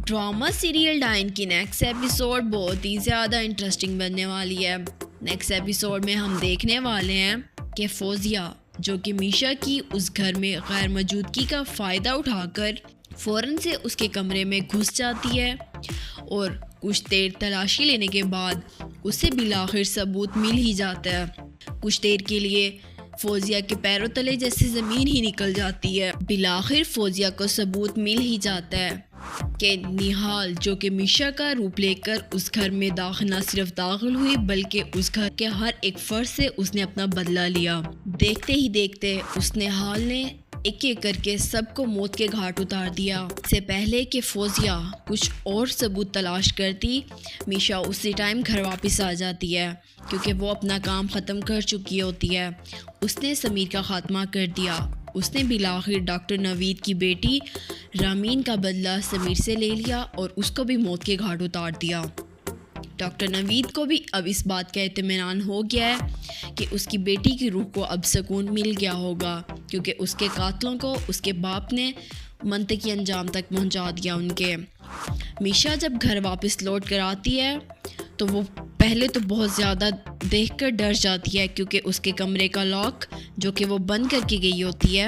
Drama serial ڈائن کی next episode بہت ہی زیادہ انٹرسٹنگ بننے والی ہے۔ نیکسٹ ایپیسوڈ میں ہم دیکھنے والے ہیں کہ فوزیہ جو کہ میشا کی اس گھر میں غیر موجودگی کا فائدہ اٹھا کر فوراً سے اس کے کمرے میں گھس جاتی ہے اور کچھ دیر تلاشی لینے کے بعد اسے بالآخر ثبوت مل ہی جاتا ہے۔ کچھ دیر کے لیے فوزیہ کے پیروں تلے جیسے زمین ہی نکل جاتی ہے۔ بالآخر فوزیہ کو ثبوت مل ہی جاتا ہے کہ نیہال جو کہ میشا کا روپ لے کر اس گھر میں نہ صرف داخل ہوئی بلکہ اس گھر کے ہر ایک فرد سے اس نے اپنا بدلہ لیا۔ دیکھتے ہی دیکھتے اس نیہال نے ایک ایک کر کے سب کو موت کے گھاٹ اتار دیا۔ اس سے پہلے کہ فوزیہ کچھ اور ثبوت تلاش کرتی، میشا اسی ٹائم گھر واپس آ جاتی ہے کیونکہ وہ اپنا کام ختم کر چکی ہوتی ہے۔ اس نے سمیر کا خاتمہ کر دیا۔ اس نے بالآخر ڈاکٹر نوید کی بیٹی رامین کا بدلہ سمیر سے لے لیا اور اس کو بھی موت کے گھاٹ اتار دیا۔ ڈاکٹر نوید کو بھی اب اس بات کا اطمینان ہو گیا ہے کہ اس کی بیٹی کی روح کو اب سکون مل گیا ہوگا کیونکہ اس کے قاتلوں کو اس کے باپ نے منطقی انجام تک پہنچا دیا ان کے۔ میشا جب گھر واپس لوٹ کر آتی ہے تو وہ پہلے تو بہت زیادہ دیکھ کر ڈر جاتی ہے کیونکہ اس کے کمرے کا لاک جو کہ وہ بند کر کے گئی ہوتی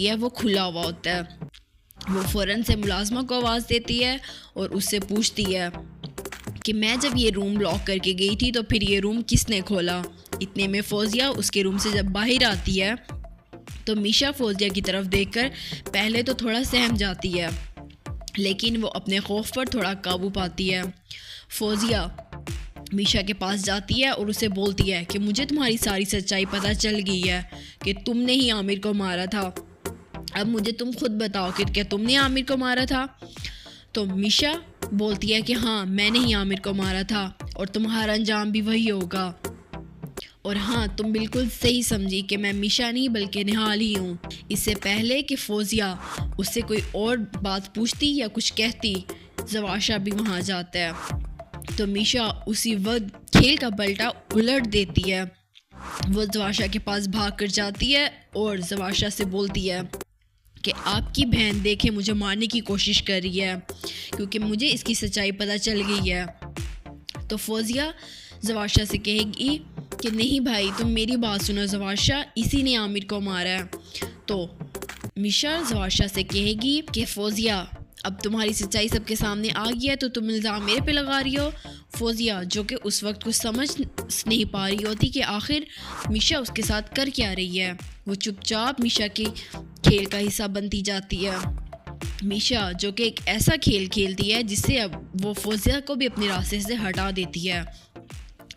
ہے وہ کھلا ہوا ہوتا ہے۔ وہ فوراً سے ملازمہ کو آواز دیتی ہے اور اس سے پوچھتی ہے کہ میں جب یہ روم لاک کر کے گئی تھی تو پھر یہ روم کس نے کھولا؟ اتنے میں فوزیہ اس کے روم سے جب باہر آتی ہے تو میشا فوزیہ کی طرف دیکھ کر پہلے تو تھوڑا سہم جاتی ہے لیکن وہ اپنے خوف پر تھوڑا قابو پاتی ہے۔ فوزیہ میشا کے پاس جاتی ہے اور اسے بولتی ہے کہ مجھے تمہاری ساری سچائی پتہ چل گئی ہے کہ تم نے ہی عامر کو مارا تھا۔ اب مجھے تم خود بتاؤ کہ کیا تم نے عامر کو مارا تھا؟ تو میشا بولتی ہے کہ ہاں میں نے ہی عامر کو مارا تھا اور تمہارا انجام بھی وہی ہوگا۔ اور ہاں تم بالکل صحیح سمجھی کہ میں میشا نہیں بلکہ نیہال ہی ہوں۔ اس سے پہلے کہ فوزیہ اس سے کوئی اور بات پوچھتی یا کچھ کہتی، زواشا بھی وہاں جاتا ہے تو میشا اسی وقت کھیل کا پلٹا الٹ دیتی ہے۔ وہ زواشا کے پاس بھاگ کر جاتی ہے اور زواشا سے بولتی ہے کہ آپ کی بہن دیکھے مجھے مارنے کی کوشش کر رہی ہے کیونکہ مجھے اس کی سچائی پتہ چل گئی ہے۔ تو فوزیہ زواشا سے کہے گی کہ نہیں بھائی تم میری بات سنو زواشا، اسی نے عامر کو مارا ہے۔ تو میشا زواشا سے کہے گی کہ فوزیہ اب تمہاری سچائی سب کے سامنے آ گئی ہے تو تم الزام میرے پہ لگا رہی ہو۔ فوزیہ جو کہ اس وقت کچھ سمجھ نہیں پا رہی ہوتی کہ آخر میشا اس کے ساتھ کر کیا رہی ہے، وہ چپ چاپ میشا کے کھیل کا حصہ بنتی جاتی ہے۔ میشا جو کہ ایک ایسا کھیل کھیلتی ہے جس سے اب وہ فوزیہ کو بھی اپنے راستے سے ہٹا دیتی ہے۔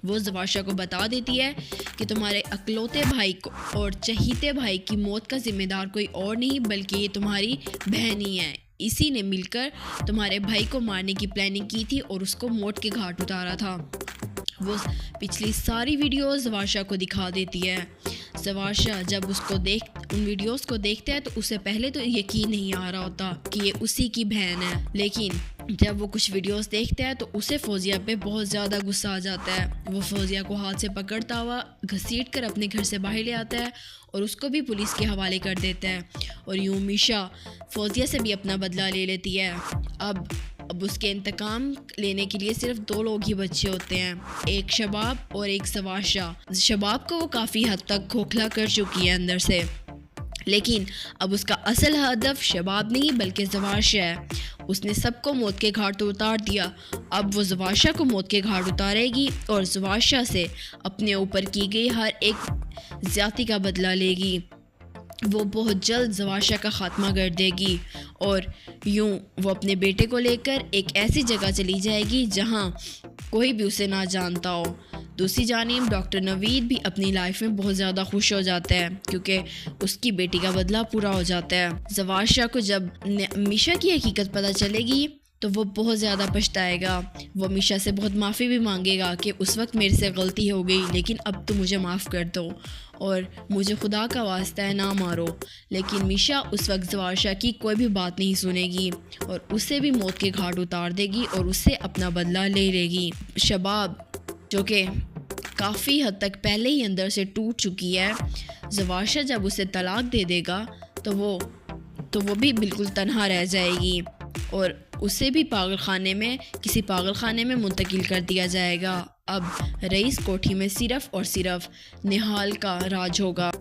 وہ زواشا کو بتا دیتی ہے کہ تمہارے اکلوتے بھائی کو اور چہیتے بھائی کی موت کا ذمہ دار کوئی اور نہیں بلکہ یہ تمہاری بہن ہی ہے۔ اسی نے مل کر تمہارے بھائی کو مارنے کی پلاننگ کی تھی اور اس کو موت کے گھاٹ اتارا تھا۔ وہ پچھلی ساری ویڈیوز زواشا کو دکھا دیتی ہے۔ زواشا جب ان ویڈیوز کو دیکھتا ہے تو اسے پہلے تو یقین نہیں آ رہا ہوتا کہ یہ اسی کی بہن ہے، لیکن جب وہ کچھ ویڈیوز دیکھتا ہے تو اسے فوزیہ پہ بہت زیادہ غصہ آ جاتا ہے۔ وہ فوزیہ کو ہاتھ سے پکڑتا ہوا گھسیٹ کر اپنے گھر سے باہر لے آتا ہے اور اس کو بھی پولیس کے حوالے کر دیتا ہے اور یوں میشا فوزیہ سے بھی اپنا بدلہ لے لیتی ہے۔ اب اس کے انتقام لینے کے لیے صرف 2 لوگ ہی بچے ہوتے ہیں، ایک شباب اور ایک زواشا۔ شباب کو وہ کافی حد تک کھوکھلا کر چکی ہے اندر سے، لیکن اب اس کا اصل ہدف شباب نہیں بلکہ زواشا ہے۔ اس نے سب کو موت کے گھاٹ اتار دیا، اب وہ زواشا کو موت کے گھاٹ اتارے گی اور زواشا سے اپنے اوپر کی گئی ہر ایک زیادتی کا بدلہ لے گی۔ وہ بہت جلد زواشا کا خاتمہ کر دے گی اور یوں وہ اپنے بیٹے کو لے کر ایک ایسی جگہ چلی جائے گی جہاں کوئی بھی اسے نہ جانتا ہو۔ دوسری جانب ڈاکٹر نوید بھی اپنی لائف میں بہت زیادہ خوش ہو جاتا ہے کیونکہ اس کی بیٹی کا بدلہ پورا ہو جاتا ہے۔ زواشا کو جب میشا کی حقیقت پتہ چلے گی تو وہ بہت زیادہ پچھتائے گا۔ وہ میشا سے بہت معافی بھی مانگے گا کہ اس وقت میرے سے غلطی ہو گئی لیکن اب تو مجھے معاف کر دو اور مجھے خدا کا واسطہ ہے نہ مارو۔ لیکن میشا اس وقت زواشا کی کوئی بھی بات نہیں سنے گی اور اسے بھی موت کے گھاٹ اتار دے گی اور اس سے اپنا بدلہ لے گی۔ شباب جو کہ کافی حد تک پہلے ہی اندر سے ٹوٹ چکی ہے، زواشا جب اسے طلاق دے دے گا تو وہ بھی بالکل تنہا رہ جائے گی۔ اور اسے بھی کسی پاگل خانے میں منتقل کر دیا جائے گا۔ اب رئیس کوٹھی میں صرف اور صرف نہال کا راج ہوگا۔